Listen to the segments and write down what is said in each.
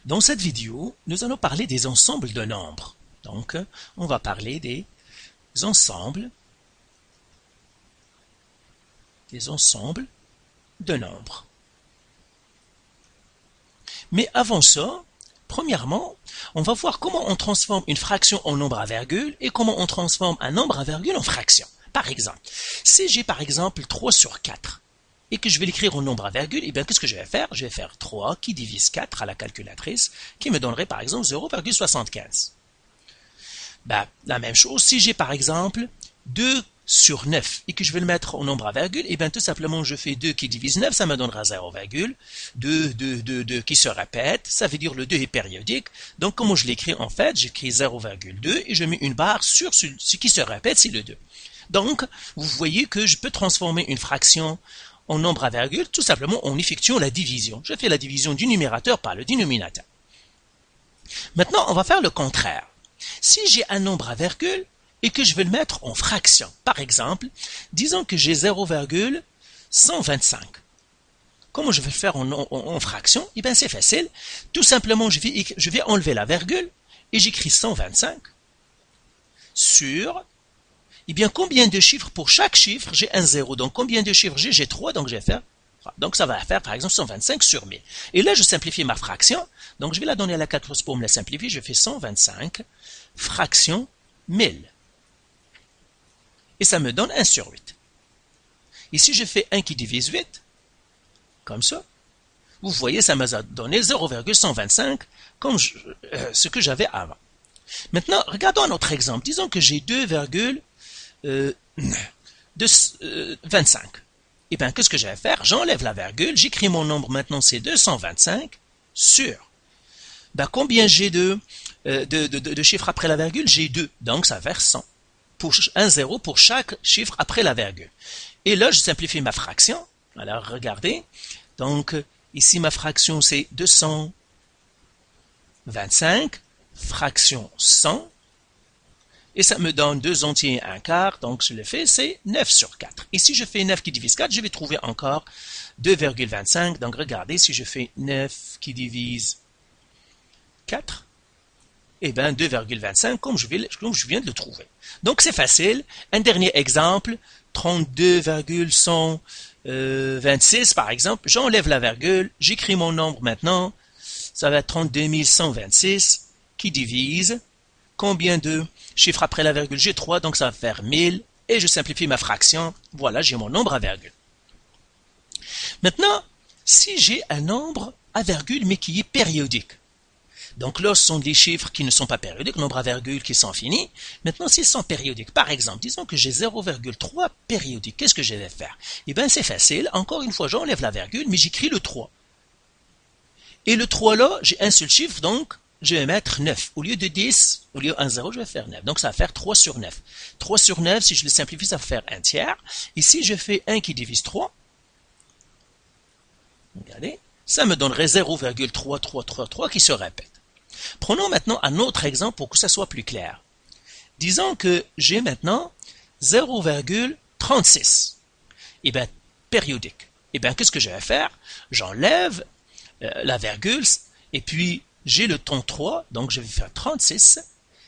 Dans cette vidéo, nous allons parler des ensembles de nombres. Donc, on va parler des ensembles de nombres. Mais avant ça, premièrement, on va voir comment on transforme une fraction en nombre à virgule et comment on transforme un nombre à virgule en fraction. Par exemple, si j'ai par exemple 3 sur 4 et que je vais l'écrire en nombre à virgule, et bien qu'est-ce que je vais faire? Je vais faire 3 qui divise 4 à la calculatrice, qui me donnerait par exemple 0,75. La même chose, si j'ai par exemple 2 sur 9 et que je vais le mettre au nombre à virgule, et bien tout simplement je fais 2 qui divise 9, ça me donnera 0, 2 qui se répète, ça veut dire le 2 est périodique, donc comment je l'écris en fait? J'écris 0,2 et je mets une barre sur ce qui se répète, c'est le 2. Donc, vous voyez que je peux transformer une fraction en nombre à virgule tout simplement en effectuant la division. Je fais la division du numérateur par le dénominateur. Maintenant, on va faire le contraire. Si j'ai un nombre à virgule et que je veux le mettre en fraction, par exemple, disons que j'ai 0,125. Comment je vais le faire en fraction? Eh bien, c'est facile. Tout simplement, je vais enlever la virgule et j'écris 125 sur... Eh bien, combien de chiffres pour chaque chiffre? J'ai un 0. Donc, combien de chiffres j'ai? J'ai 3, donc je vais faire... Donc, ça va faire, par exemple, 125 sur 1000. Et là, je simplifie ma fraction. Donc, je vais la donner à la calculatrice pour me la simplifier. Je fais 125 fraction 1000. Et ça me donne 1 sur 8. Ici, je fais 1 qui divise 8, comme ça. Vous voyez, ça m'a donné 0,125 comme ce que j'avais avant. Maintenant, regardons un autre exemple. Disons que j'ai 2,25. Et bien, qu'est-ce que je vais faire? J'enlève la virgule, j'écris mon nombre maintenant, c'est 225 sur. Combien j'ai de chiffres après la virgule? J'ai 2, donc ça va faire 100. Pour un 0 pour chaque chiffre après la virgule. Et là, je simplifie ma fraction. Alors, regardez. Donc, ici, ma fraction, c'est 225, fraction 100. Et ça me donne 2 entiers et 1 quart. Donc, je le fais, c'est 9 sur 4. Et si je fais 9 qui divise 4, je vais trouver encore 2,25. Donc, regardez, si je fais 9 qui divise 4, eh bien, 2,25, comme je viens de le trouver. Donc, c'est facile. Un dernier exemple, 32,126, par exemple. J'enlève la virgule, j'écris mon nombre maintenant. Ça va être 32 126 qui divise. Combien de chiffres après la virgule? J'ai 3, donc ça va faire 1000. Et je simplifie ma fraction. Voilà, j'ai mon nombre à virgule. Maintenant, si j'ai un nombre à virgule, mais qui est périodique. Donc là, ce sont des chiffres qui ne sont pas périodiques, nombre à virgule qui sont finis. Maintenant, s'ils sont périodiques, par exemple, disons que j'ai 0,3 périodique, qu'est-ce que je vais faire? Eh bien, c'est facile. Encore une fois, j'enlève la virgule, mais j'écris le 3. Et le 3 là, j'ai un seul chiffre, donc je vais mettre 9. Au lieu de 10, au lieu de 1 0, je vais faire 9. Donc, ça va faire 3 sur 9. 3 sur 9, si je le simplifie, ça va faire 1 tiers. Et si je fais 1 qui divise 3, regardez, ça me donnerait 0,3333 qui se répète. Prenons maintenant un autre exemple pour que ça soit plus clair. Disons que j'ai maintenant 0,36. Eh bien, périodique. Eh bien, qu'est-ce que je vais faire? J'enlève la virgule et puis j'ai le temps 3, donc je vais faire 36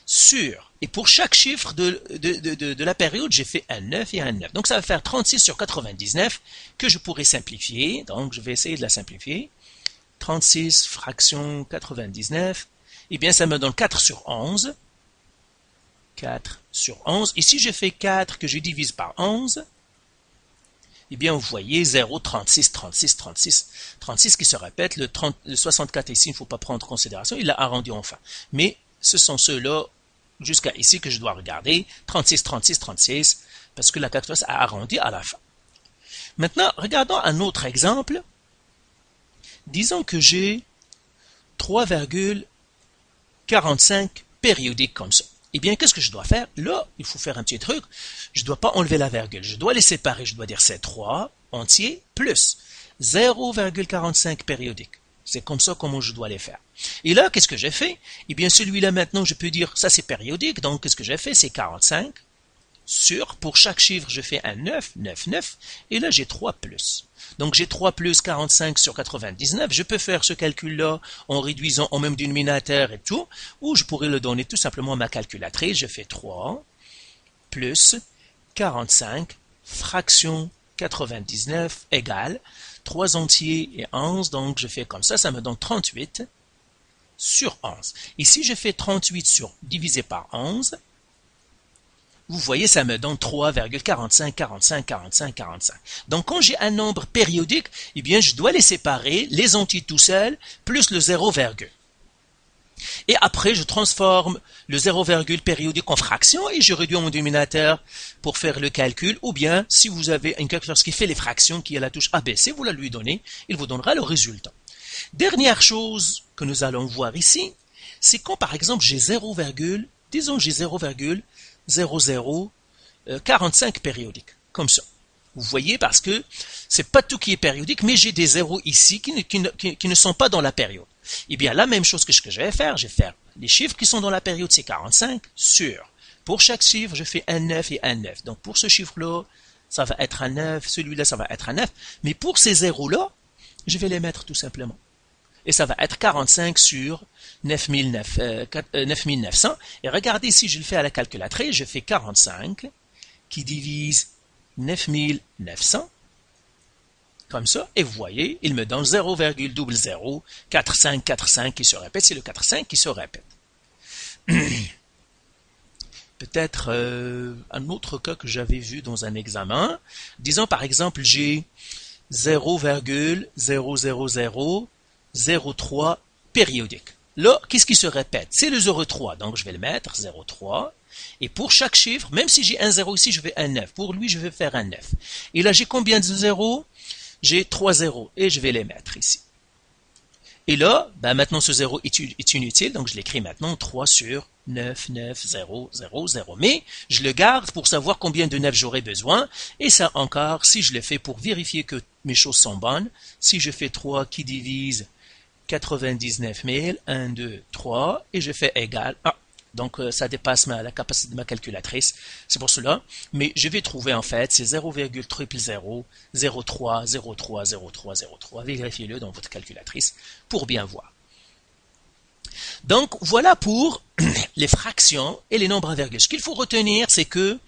sur. Et pour chaque chiffre de la période, j'ai fait un 9 et un 9. Donc, ça va faire 36 sur 99 que je pourrais simplifier. Donc, je vais essayer de la simplifier. 36 fraction 99. Eh bien, ça me donne 4 sur 11. 4 sur 11. Et si je fais 4 que je divise par 11, eh bien, vous voyez 0, 36, 36, 36, 36 qui se répète. Le 64 ici, il ne faut pas prendre en considération. Il l'a arrondi enfin. Mais ce sont ceux-là jusqu'à ici que je dois regarder. 36, 36, 36, parce que la calculatrice a arrondi à la fin. Maintenant, regardons un autre exemple. Disons que j'ai 3,45 périodiques comme ça. Eh bien, qu'est-ce que je dois faire? Là, il faut faire un petit truc. Je ne dois pas enlever la virgule. Je dois les séparer. Je dois dire c'est 3 entier plus 0,45 périodiques. C'est comme ça comment je dois les faire. Et là, qu'est-ce que j'ai fait? Eh bien, celui-là, maintenant, je peux dire ça c'est périodique. Donc, qu'est-ce que j'ai fait? C'est 45 sur, pour chaque chiffre, je fais un 9, 9, 9, et là j'ai 3 plus. Donc j'ai 3 plus 45 sur 99, je peux faire ce calcul-là en réduisant au même dénominateur et tout, ou je pourrais le donner tout simplement à ma calculatrice, je fais 3 plus 45 fraction 99 égale 3 entiers et 11, donc je fais comme ça me donne 38 sur 11. Ici je fais 38 divisé par 11, vous voyez, ça me donne 3,45, 45, 45, 45. Donc, quand j'ai un nombre périodique, eh bien, je dois les séparer, les entiers tout seuls, plus le 0, virgule. Et après, je transforme le 0, virgule périodique en fraction et je réduis mon dénominateur pour faire le calcul. Ou bien, si vous avez un calculateur qui fait les fractions, qui a la touche ABC, vous la lui donnez, il vous donnera le résultat. Dernière chose que nous allons voir ici, c'est quand, par exemple, j'ai 0, disons j'ai 0,0045 périodique, comme ça. Vous voyez, parce que c'est pas tout qui est périodique, mais j'ai des zéros ici qui ne sont pas dans la période. Eh bien, la même chose que ce que je vais faire les chiffres qui sont dans la période, c'est 45 sur. Pour chaque chiffre, je fais un 9 et un 9. Donc, pour ce chiffre-là, ça va être un 9, celui-là, ça va être un 9. Mais pour ces zéros-là, je vais les mettre tout simplement. Et ça va être 45 sur 9900. Et regardez, si je le fais à la calculatrice, je fais 45 qui divise 9900, comme ça, et vous voyez, il me donne 0,004545 qui se répète, c'est le 45 qui se répète. Peut-être un autre cas que j'avais vu dans un examen, disons par exemple, j'ai 0,00003 périodique. Là, qu'est-ce qui se répète? C'est le 0,3, donc je vais le mettre, 0,3. Et pour chaque chiffre, même si j'ai un 0 ici, je vais un 9. Pour lui, je vais faire un 9. Et là, j'ai combien de zéros? J'ai 3 zéros, et je vais les mettre ici. Et là, maintenant ce 0 est inutile, donc je l'écris maintenant 3 sur 9, 9, 0, 0, 0. Mais je le garde pour savoir combien de 9 j'aurai besoin. Et ça encore, si je le fais pour vérifier que mes choses sont bonnes, si je fais 3 qui divise 99 000, 1, 2, 3, et je fais égal. Donc ça dépasse la capacité de ma calculatrice, c'est pour cela. Mais je vais trouver en fait, c'est 0,00003, 03, 03, 03, 03. Vérifiez-le dans votre calculatrice pour bien voir. Donc voilà pour les fractions et les nombres à virgule. Ce qu'il faut retenir, c'est que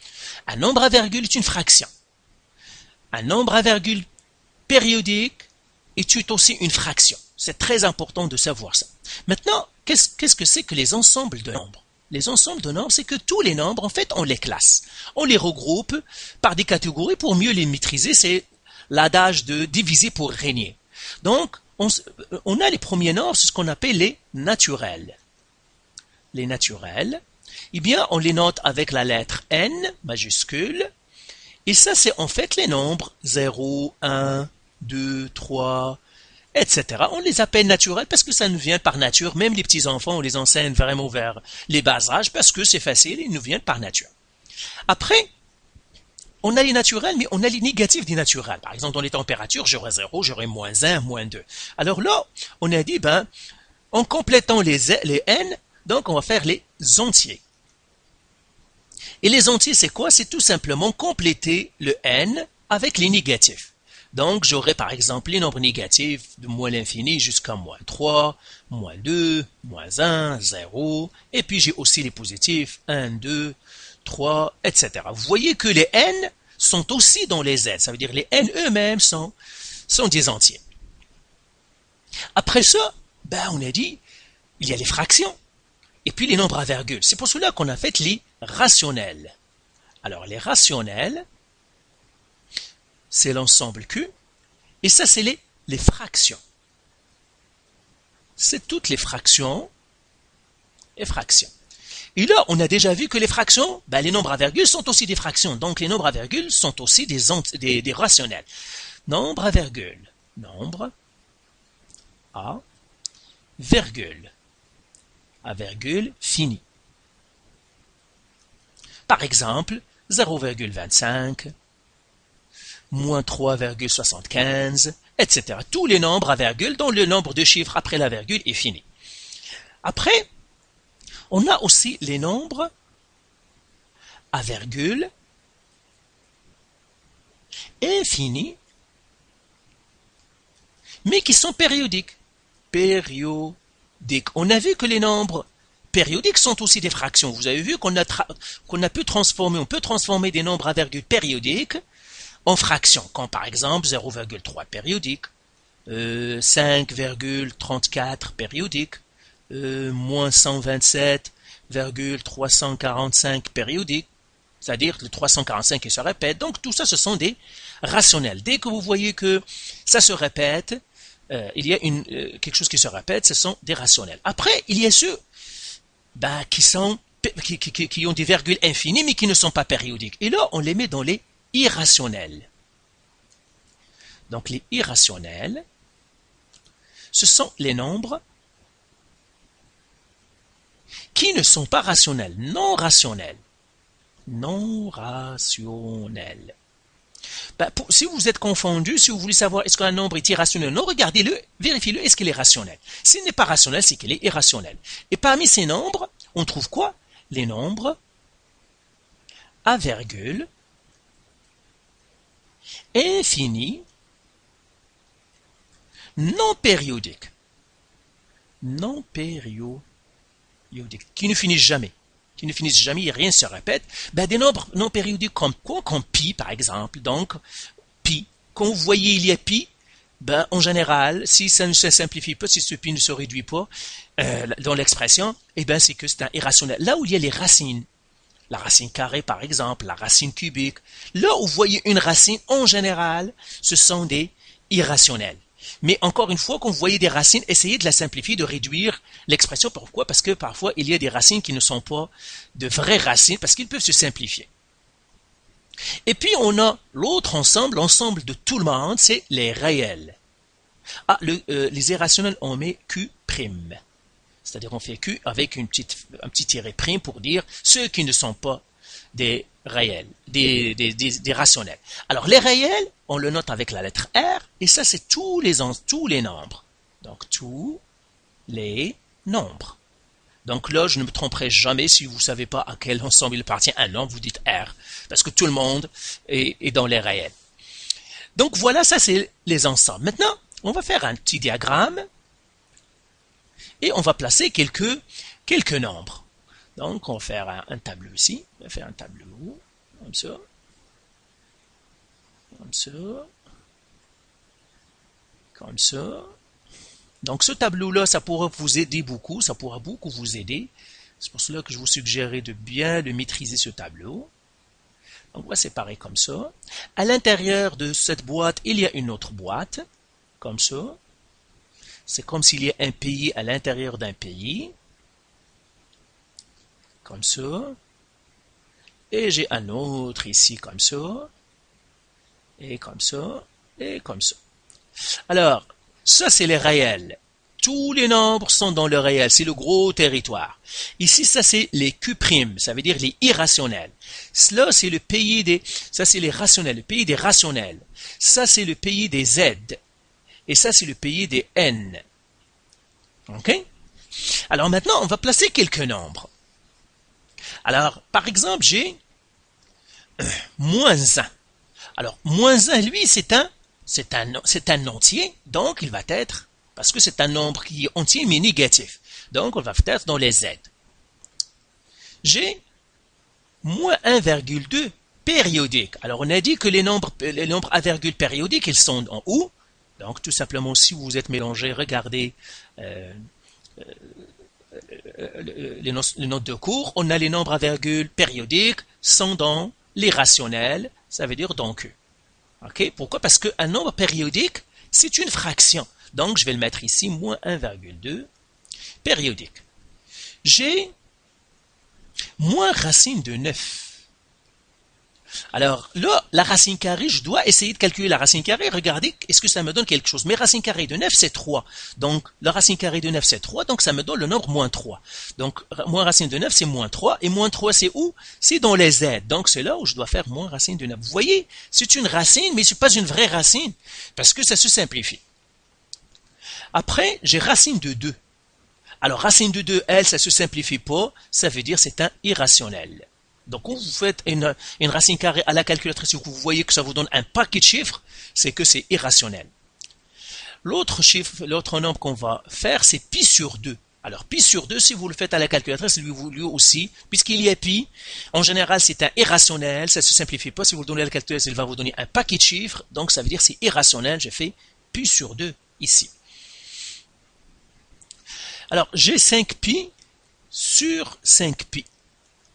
un nombre à virgule est une fraction. Un nombre à virgule périodique est aussi une fraction. C'est très important de savoir ça. Maintenant, qu'est-ce que c'est que les ensembles de nombres? Les ensembles de nombres, c'est que tous les nombres, en fait, on les classe. On les regroupe par des catégories pour mieux les maîtriser. C'est l'adage de diviser pour régner. Donc, on a les premiers nombres, c'est ce qu'on appelle les naturels. Les naturels, eh bien, on les note avec la lettre N majuscule. Et ça, c'est en fait les nombres 0, 1, 2, 3, etc. On les appelle naturels parce que ça nous vient par nature. Même les petits-enfants, on les enseigne vraiment vers les bas âges parce que c'est facile, ils nous viennent par nature. Après, on a les naturels, mais on a les négatifs des naturels. Par exemple, dans les températures, j'aurai 0, j'aurai moins 1, moins 2. Alors là, on a dit, en complétant les N, donc on va faire les entiers. Et les entiers, c'est quoi? C'est tout simplement compléter le N avec les négatifs. Donc, j'aurai par exemple les nombres négatifs de moins l'infini jusqu'à moins 3, moins 2, moins 1, 0. Et puis, j'ai aussi les positifs 1, 2, 3, etc. Vous voyez que les N sont aussi dans les Z. Ça veut dire les N eux-mêmes sont des entiers. Après ça, on a dit, il y a les fractions. Et puis les nombres à virgule. C'est pour cela qu'on a fait les rationnels. Alors, les rationnels, c'est l'ensemble Q, et ça, c'est les fractions. C'est toutes les fractions et fractions. Et là, on a déjà vu que les fractions, les nombres à virgule sont aussi des fractions. Donc, les nombres à virgule sont aussi des rationnels. Nombre à virgule. Nombre à virgule. À virgule fini. Par exemple, 0,25, moins 3,75, etc. Tous les nombres à virgule dont le nombre de chiffres après la virgule est fini. Après, on a aussi les nombres à virgule infinis, mais qui sont périodiques. Périodiques. On a vu que les nombres périodiques sont aussi des fractions. Vous avez vu qu'on a pu transformer, on peut transformer des nombres à virgule périodiques en fractions, comme par exemple 0,3 périodique, 5,34 périodique, moins 127,345 périodique, c'est-à-dire le 345 qui se répète. Donc tout ça, ce sont des rationnels. Dès que vous voyez que ça se répète, il y a quelque chose qui se répète, ce sont des rationnels. Après, il y a ceux qui ont des virgules infinies, mais qui ne sont pas périodiques. Et là, on les met dans les irrationnels. Donc les irrationnels, ce sont les nombres qui ne sont pas rationnels, non rationnels. Non rationnels. Si vous êtes confondu, si vous voulez savoir est-ce qu'un nombre est irrationnel ou non, regardez-le, vérifiez-le, est-ce qu'il est rationnel. S'il n'est pas rationnel, c'est qu'il est irrationnel. Et parmi ces nombres, on trouve quoi? Les nombres à virgule, infinis, non périodiques. Non périodiques, qui ne finissent jamais. Qui ne finissent jamais, rien ne se répète, des nombres non périodiques comme quoi? Comme pi, par exemple. Donc, pi. Quand vous voyez il y a pi, en général, si ça ne se simplifie pas, si ce pi ne se réduit pas dans l'expression, c'est que c'est un irrationnel. Là où il y a les racines, la racine carrée, par exemple, la racine cubique, là où vous voyez une racine, en général, ce sont des irrationnels. Mais encore une fois, quand vous voyez des racines, essayez de la simplifier, de réduire l'expression. Pourquoi? Parce que parfois, il y a des racines qui ne sont pas de vraies racines, parce qu'ils peuvent se simplifier. Et puis, on a l'autre ensemble, l'ensemble de tout le monde, c'est les réels. Les irrationnels, on met Q'. C'est-à-dire, on fait Q avec un petit tiret prime pour dire ceux qui ne sont pas des réels, des rationnels. Alors, les réels, on le note avec la lettre R, et ça, c'est tous les nombres. Donc, tous les nombres. Donc là, je ne me tromperai jamais si vous ne savez pas à quel ensemble il appartient un nombre, vous dites R, parce que tout le monde est dans les réels. Donc voilà, ça c'est les ensembles. Maintenant, on va faire un petit diagramme, et on va placer quelques nombres. Donc, on va faire un tableau ici. On va faire un tableau, comme ça. Comme ça. Comme ça. Donc, ce tableau-là, ça pourra vous aider beaucoup. Ça pourra beaucoup vous aider. C'est pour cela que je vous suggérerais de bien le maîtriser, ce tableau. Donc, on va séparer comme ça. À l'intérieur de cette boîte, il y a une autre boîte. Comme ça. C'est comme s'il y a un pays à l'intérieur d'un pays. Comme ça. Et j'ai un autre ici comme ça. Et comme ça. Et comme ça. Alors, ça c'est les réels. Tous les nombres sont dans le réel. C'est le gros territoire. Ici, ça c'est les Q'. Ça veut dire les irrationnels. Cela c'est le pays des... Ça c'est les rationnels. Le pays des rationnels. Ça c'est le pays des Z. Et ça c'est le pays des N. OK? Alors maintenant, on va placer quelques nombres. Alors, par exemple, j'ai moins 1. Alors, moins 1, lui, c'est un entier, donc il va être, parce que c'est un nombre qui est entier mais négatif. Donc, on va être dans les Z. J'ai moins 1,2 périodique. Alors, on a dit que les nombres à virgule périodique, ils sont en où? Donc, tout simplement, si vous êtes mélangé, regardez les notes de cours, on a les nombres à virgule périodiques sont dans les rationnels, ça veut dire dans Q. Okay? Pourquoi? Parce qu'un nombre périodique, c'est une fraction. Donc, je vais le mettre ici, moins 1,2 périodique. J'ai moins racine de 9. Alors là, la racine carrée, je dois essayer de calculer la racine carrée. Regardez, est-ce que ça me donne quelque chose? Mais racine carrée de 9, c'est 3. Donc, la racine carrée de 9, c'est 3. Donc, ça me donne le nombre moins 3. Donc, moins racine de 9, c'est moins 3. Et moins 3, c'est où? C'est dans les Z. Donc, c'est là où je dois faire moins racine de 9. Vous voyez, c'est une racine, mais ce n'est pas une vraie racine. Parce que ça se simplifie. Après, j'ai racine de 2. Alors, racine de 2, elle, ça ne se simplifie pas. Ça veut dire c'est un irrationnel. Donc, quand vous faites une racine carrée à la calculatrice et que vous voyez que ça vous donne un paquet de chiffres, c'est que c'est irrationnel. L'autre chiffre, l'autre nombre qu'on va faire, c'est pi sur 2. Alors, pi sur 2, si vous le faites à la calculatrice, lui aussi, puisqu'il y a pi, en général, c'est un irrationnel, ça ne se simplifie pas. Si vous le donnez à la calculatrice, il va vous donner un paquet de chiffres, donc ça veut dire que c'est irrationnel. J'ai fait pi sur 2 ici. Alors, j'ai 5pi sur 5pi.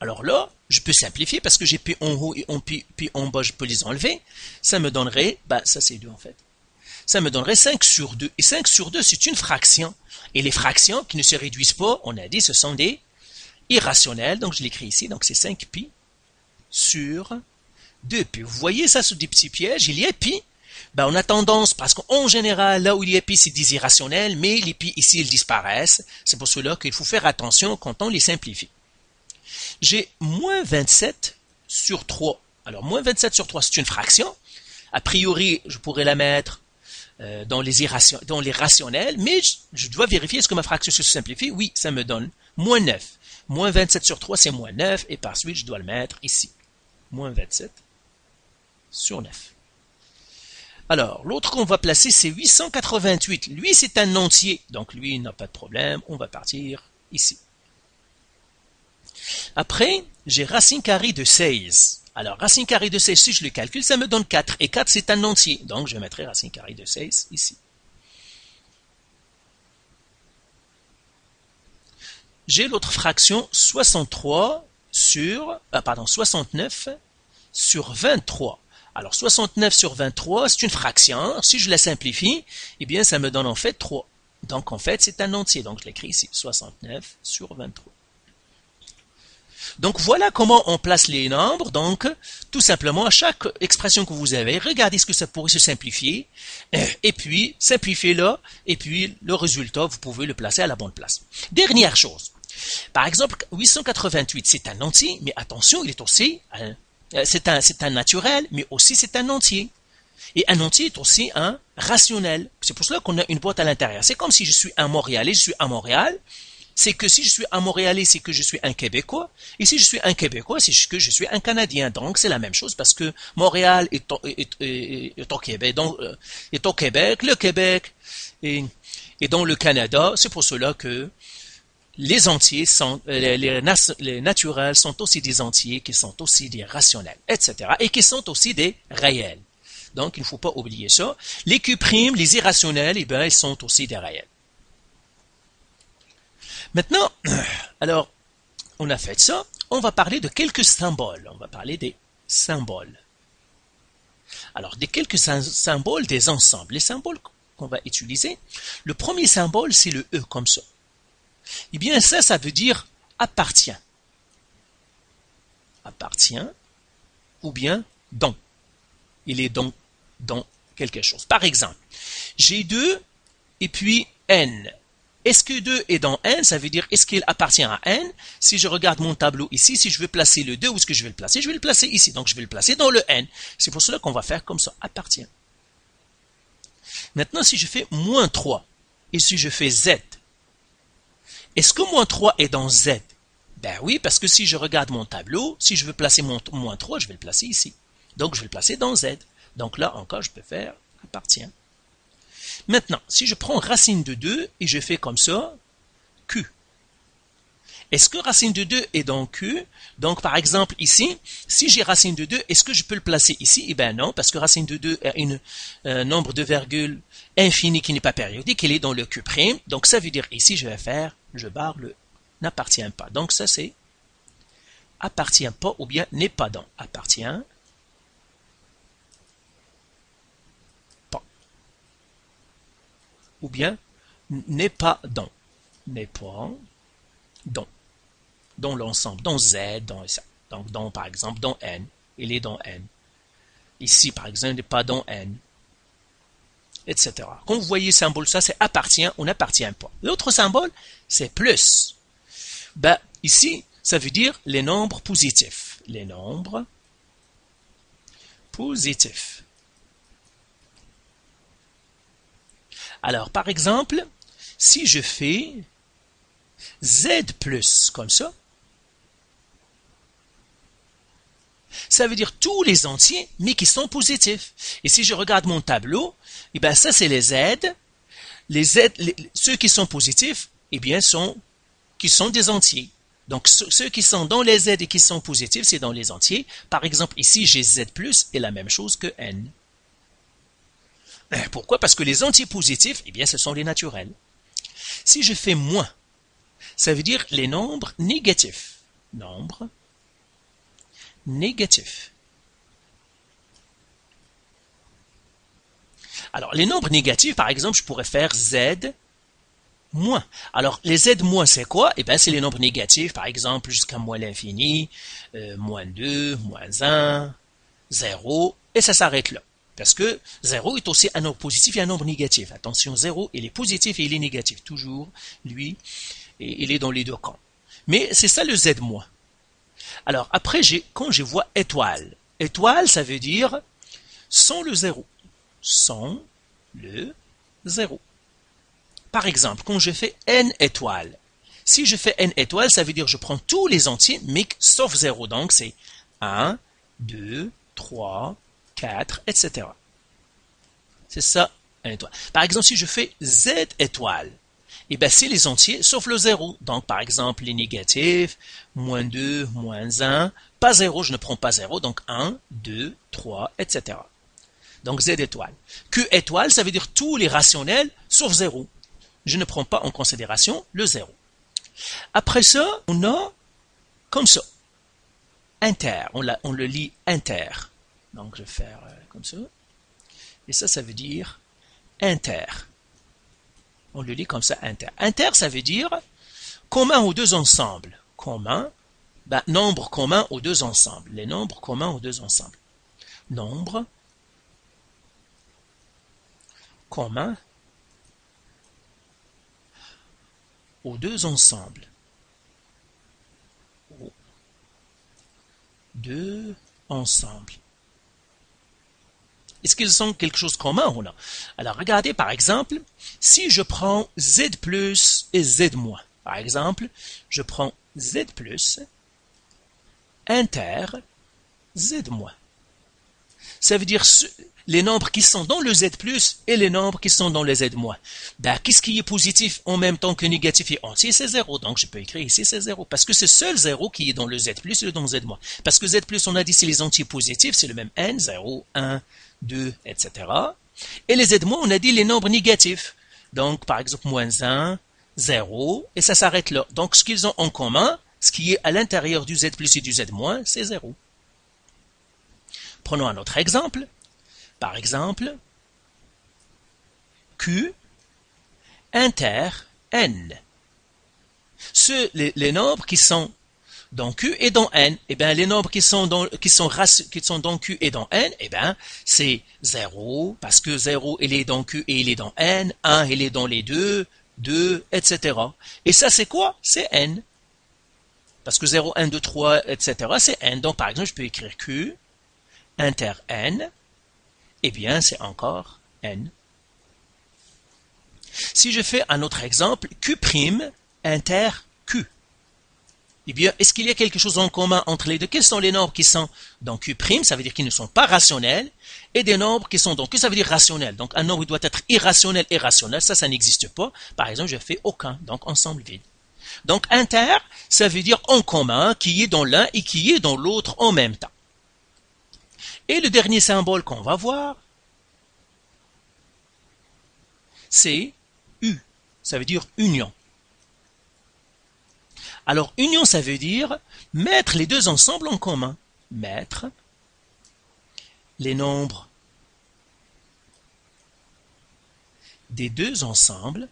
Alors là, je peux simplifier parce que j'ai pi en haut et pi en bas, je peux les enlever. Ça me donnerait, ça c'est 2 en fait. Ça me donnerait 5 sur 2. Et 5 sur 2, c'est une fraction. Et les fractions qui ne se réduisent pas, on a dit, ce sont des irrationnels. Donc je l'écris ici, donc c'est 5pi sur 2pi. Vous voyez ça sous des petits pièges, il y a pi. On a tendance, parce qu'en général, là où il y a pi, c'est des irrationnels, mais les pi ici, ils disparaissent. C'est pour cela qu'il faut faire attention quand on les simplifie. J'ai moins 27 sur 3. Alors, moins 27 sur 3, c'est une fraction. A priori, je pourrais la mettre dans les rationnels, mais je dois vérifier est-ce que ma fraction se simplifie. Oui, ça me donne moins 9. Moins 27 sur 3, c'est moins 9, et par suite, je dois le mettre ici. Moins 27 sur 9. Alors, l'autre qu'on va placer, c'est 888. Lui, c'est un entier, donc lui, il n'a pas de problème. On va partir ici. Après, j'ai racine carrée de 16. Alors, racine carrée de 16, si je le calcule, ça me donne 4. Et 4, c'est un entier. Donc, je mettrai racine carrée de 16 ici. J'ai l'autre fraction 69 sur 23. Alors, 69 sur 23, c'est une fraction. Si je la simplifie, eh bien, ça me donne en fait 3. Donc, en fait, c'est un entier. Donc, je l'écris ici, 69 sur 23. Donc, voilà comment on place les nombres. Donc, tout simplement, à chaque expression que vous avez, regardez ce que ça pourrait se simplifier. Et puis, simplifiez-le. Et puis, le résultat, vous pouvez le placer à la bonne place. Dernière chose. Par exemple, 888, c'est un entier, mais attention, il est aussi c'est un naturel, mais aussi c'est un entier. Et un entier est aussi un rationnel. C'est pour cela qu'on a une boîte à l'intérieur. C'est comme si je suis un Montréalais, je suis à Montréal. C'est que si je suis un Montréalais, c'est que je suis un Québécois. Et si je suis un Québécois, c'est que je suis un Canadien. Donc, c'est la même chose parce que Montréal est au Québec. Donc, est au Québec. Le Québec est dans le Canada. C'est pour cela que les entiers sont, les naturels sont aussi des entiers qui sont aussi des rationnels, etc. Et qui sont aussi des réels. Donc, il ne faut pas oublier ça. Les Q', les irrationnels, eh bien, ils sont aussi des réels. Maintenant, alors, on a fait ça. On va parler de quelques symboles. On va parler des symboles. Alors, des quelques symboles des ensembles. Les symboles qu'on va utiliser. Le premier symbole, c'est le E, comme ça. Eh bien, ça veut dire appartient. Appartient ou bien dans. Il est dans quelque chose. Par exemple, j'ai 2 et puis N. Est-ce que 2 est dans N? Ça veut dire est-ce qu'il appartient à N? Si je regarde mon tableau ici, si je veux placer le 2, où est-ce que je vais le placer? Je vais le placer ici. Donc, je vais le placer dans le N. C'est pour cela qu'on va faire comme ça. Appartient. Maintenant, si je fais moins 3 et si je fais Z, est-ce que moins 3 est dans Z? Ben oui, parce que si je regarde mon tableau, si je veux placer mon moins 3, je vais le placer ici. Donc, je vais le placer dans Z. Donc là, encore, je peux faire appartient. Maintenant, si je prends racine de 2 et je fais comme ça, Q. Est-ce que racine de 2 est dans Q? Donc, par exemple, ici, si j'ai racine de 2, est-ce que je peux le placer ici? Eh bien non, parce que racine de 2 est un nombre de virgules infini qui n'est pas périodique, il est dans le Q'. Donc, ça veut dire ici, je barre le n'appartient pas. Donc, ça, c'est appartient pas ou bien n'est pas dans. Appartient pas. Ou bien n'est pas dans. N'est pas dans l'ensemble, dans Z, dans ça. Donc, dans, par exemple, dans N, il est dans N. Ici, par exemple, il n'est pas dans N, etc. Quand vous voyez le symbole, ça, c'est appartient ou n'appartient pas. L'autre symbole, c'est plus. Ben, ici, ça veut dire les nombres positifs. Les nombres positifs. Alors, par exemple, si je fais Z plus, comme ça, Ça veut dire tous les entiers, mais qui sont positifs. Et si je regarde mon tableau, eh bien ça c'est les Z. Ceux qui sont positifs, eh bien sont des entiers. Donc ceux qui sont dans les Z et qui sont positifs, c'est dans les entiers. Par exemple, ici j'ai Z plus et la même chose que N. Pourquoi? Parce que les entiers positifs, eh bien ce sont les naturels. Si je fais moins, ça veut dire les nombres négatifs. Nombres négatifs. Alors, les nombres négatifs, par exemple, je pourrais faire Z moins. Alors, les Z moins, c'est quoi? Eh bien, c'est les nombres négatifs, par exemple, jusqu'à moins l'infini, moins 2, moins 1, 0, et ça s'arrête là. Parce que 0 est aussi un nombre positif et un nombre négatif. Attention, 0, il est positif et il est négatif. Toujours, lui, et il est dans les deux camps. Mais c'est ça le Z moins. Alors, après, quand je vois étoile, étoile, ça veut dire sans le 0. Sans le 0. Par exemple, quand je fais n étoiles, si je fais n étoiles, ça veut dire que je prends tous les entiers, mais sauf 0. Donc, c'est 1, 2, 3, 4, etc. C'est ça, n étoile. Par exemple, si je fais z étoiles, eh bien, c'est les entiers, sauf le 0. Donc, par exemple, les négatifs, moins 2, moins 1, pas 0, je ne prends pas 0, donc 1, 2, 3, etc. Donc, Z étoile. Q étoile, ça veut dire tous les rationnels, sauf 0. Je ne prends pas en considération le 0. Après ça, on a comme ça. Inter, on le lit inter. Donc, je vais faire comme ça. Et ça veut dire inter. On le lit comme ça, inter. Inter, ça veut dire commun aux deux ensembles. Commun, nombre commun aux deux ensembles. Les nombres communs aux deux ensembles. Nombre commun aux deux ensembles. Aux deux ensembles. Est-ce qu'ils ont quelque chose de commun ou non? Alors, regardez par exemple, si je prends Z plus et Z moins. Par exemple, je prends Z plus, inter, Z moins. Ça veut dire les nombres qui sont dans le Z plus et les nombres qui sont dans le Z moins. Qu'est-ce qui est positif en même temps que négatif et entier? C'est 0. Donc, je peux écrire ici, c'est 0. Parce que c'est seul 0 qui est dans le Z plus et dans le Z moins. Parce que Z plus, on a dit, c'est les entiers positifs, c'est le même N, 0, 1, 2, etc. Et les Z moins, on a dit les nombres négatifs. Donc, par exemple, moins 1, 0, et ça s'arrête là. Donc, ce qu'ils ont en commun, ce qui est à l'intérieur du Z plus et du Z moins, c'est 0. Prenons un autre exemple. Par exemple, Q inter N. Les nombres qui sont dans Q et dans N, eh bien, les nombres qui sont dans Q et dans N, eh bien, c'est 0, parce que 0, il est dans Q et il est dans N, 1, il est dans les deux, 2, etc. Et ça, c'est quoi? C'est N. Parce que 0, 1, 2, 3, etc., c'est N. Donc, par exemple, je peux écrire Q inter N, eh bien, c'est encore N. Si je fais un autre exemple, Q' inter Q, eh bien, est-ce qu'il y a quelque chose en commun entre les deux? Quels sont les nombres qui sont dans Q', ça veut dire qu'ils ne sont pas rationnels, et des nombres qui sont dans Q, ça veut dire rationnel. Donc, un nombre doit être irrationnel et rationnel, ça n'existe pas. Par exemple, je fais aucun, donc ensemble vide. Donc, inter, ça veut dire en commun, qui est dans l'un et qui est dans l'autre en même temps. Et le dernier symbole qu'on va voir, c'est U. Ça veut dire union. Alors, union, ça veut dire mettre les deux ensembles en commun. Mettre les nombres des deux ensembles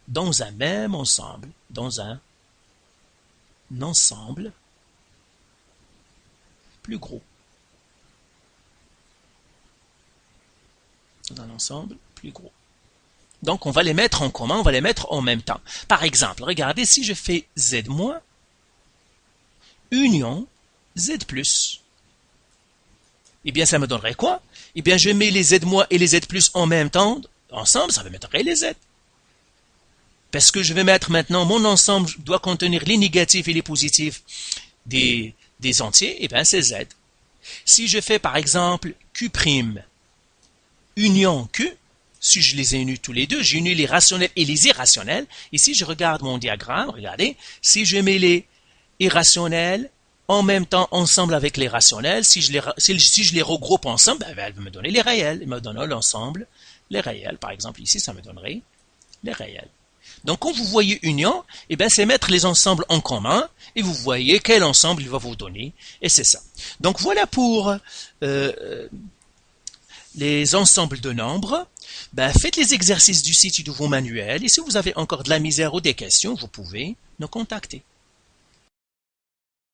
dans un même ensemble, dans un ensemble plus gros. Dans un ensemble plus gros. Donc, on va les mettre en commun, on va les mettre en même temps. Par exemple, regardez, si je fais Z-, union Z+, eh bien, ça me donnerait quoi? Eh bien, je mets les Z- et les Z+ en même temps, ensemble, ça va me donner les Z. parce que je vais mettre maintenant mon ensemble doit contenir les négatifs et les positifs des entiers, et bien c'est Z. Si je fais par exemple Q' union Q, si je les ai unis tous les deux, j'ai uni les rationnels et les irrationnels. Et si je regarde mon diagramme, regardez, si je mets les irrationnels en même temps ensemble avec les rationnels, si je les regroupe ensemble, ben, elle va me donner les réels. Elle me donne l'ensemble, les réels. Par exemple, ici, ça me donnerait les réels. Donc, quand vous voyez union, eh ben, c'est mettre les ensembles en commun et vous voyez quel ensemble il va vous donner. Et c'est ça. Donc, voilà pour les ensembles de nombres. Ben, faites les exercices du site de vos manuels et si vous avez encore de la misère ou des questions, vous pouvez nous contacter.